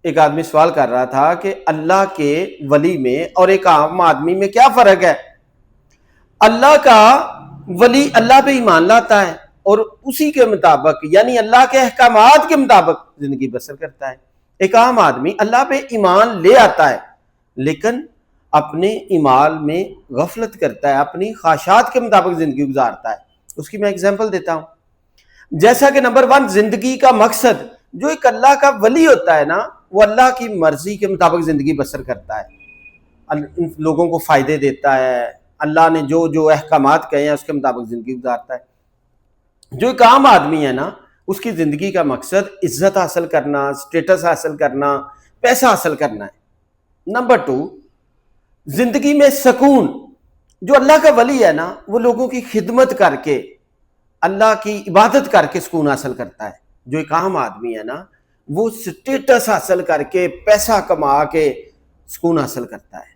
ایک آدمی سوال کر رہا تھا کہ اللہ کے ولی میں اور ایک عام آدمی میں کیا فرق ہے؟ اللہ کا ولی اللہ پہ ایمان لاتا ہے اور اسی کے مطابق یعنی اللہ کے احکامات کے مطابق زندگی بسر کرتا ہے۔ ایک عام آدمی اللہ پہ ایمان لے آتا ہے لیکن اپنے ایمان میں غفلت کرتا ہے، اپنی خواہشات کے مطابق زندگی گزارتا ہے۔ اس کی میں ایگزامپل دیتا ہوں۔ جیسا کہ نمبر 1 زندگی کا مقصد، جو ایک اللہ کا ولی ہوتا ہے نا، وہ اللہ کی مرضی کے مطابق زندگی بسر کرتا ہے، لوگوں کو فائدے دیتا ہے، اللہ نے جو جو احکامات کہے ہیں اس کے مطابق زندگی گزارتا ہے۔ جو ایک عام آدمی ہے نا، اس کی زندگی کا مقصد عزت حاصل کرنا، اسٹیٹس حاصل کرنا، پیسہ حاصل کرنا ہے۔ نمبر 2 زندگی میں سکون، جو اللہ کا ولی ہے نا، وہ لوگوں کی خدمت کر کے، اللہ کی عبادت کر کے سکون حاصل کرتا ہے۔ جو ایک عام آدمی ہے نا، وہ سٹیٹس حاصل کر کے، پیسہ کما کے سکون حاصل کرتا ہے۔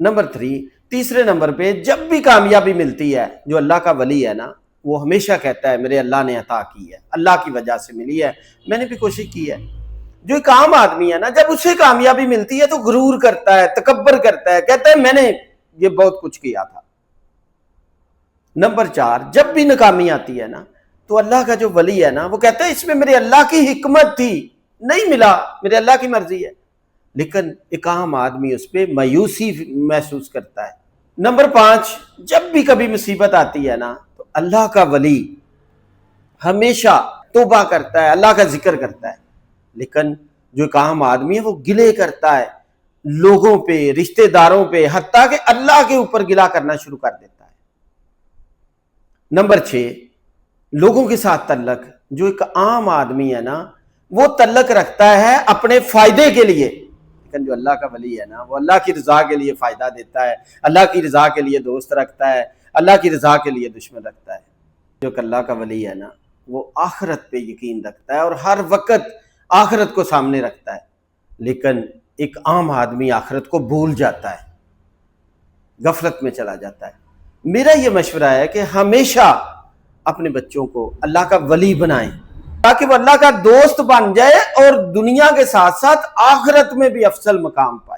نمبر 3 تیسرے نمبر پہ جب بھی کامیابی ملتی ہے، جو اللہ کا ولی ہے نا، وہ ہمیشہ کہتا ہے میرے اللہ نے عطا کی ہے، اللہ کی وجہ سے ملی ہے، میں نے بھی کوشش کی ہے۔ جو ایک عام آدمی ہے نا، جب اسے کامیابی ملتی ہے تو غرور کرتا ہے، تکبر کرتا ہے، کہتا ہے میں نے یہ بہت کچھ کیا تھا۔ نمبر 4 جب بھی ناکامی آتی ہے نا، تو اللہ کا جو ولی ہے نا، وہ کہتا ہے اس میں میرے اللہ کی حکمت تھی، نہیں ملا، میرے اللہ کی مرضی ہے۔ لیکن ایک عام آدمی اس پہ مایوسی محسوس کرتا ہے۔ نمبر 5 جب بھی کبھی مصیبت آتی ہے نا، تو اللہ کا ولی ہمیشہ توبہ کرتا ہے، اللہ کا ذکر کرتا ہے۔ لیکن جو ایک عام آدمی ہے، وہ گلے کرتا ہے لوگوں پہ، رشتہ داروں پہ، حتیٰ کہ اللہ کے اوپر گلہ کرنا شروع کر دیتا ہے۔ نمبر 6 لوگوں کے ساتھ تعلق، جو ایک عام آدمی ہے نا، وہ تعلق رکھتا ہے اپنے فائدے کے لیے، لیکن جو اللہ کا ولی ہے نا، وہ اللہ کی رضا کے لیے فائدہ دیتا ہے، اللہ کی رضا کے لیے دوست رکھتا ہے، اللہ کی رضا کے لیے دشمن رکھتا ہے۔ جو کہ اللہ کا ولی ہے نا، وہ آخرت پہ یقین رکھتا ہے اور ہر وقت آخرت کو سامنے رکھتا ہے۔ لیکن ایک عام آدمی آخرت کو بھول جاتا ہے، غفلت میں چلا جاتا ہے۔ میرا یہ مشورہ ہے کہ ہمیشہ اپنے بچوں کو اللہ کا ولی بنائیں، تاکہ وہ اللہ کا دوست بن جائے اور دنیا کے ساتھ ساتھ آخرت میں بھی افضل مقام پائے۔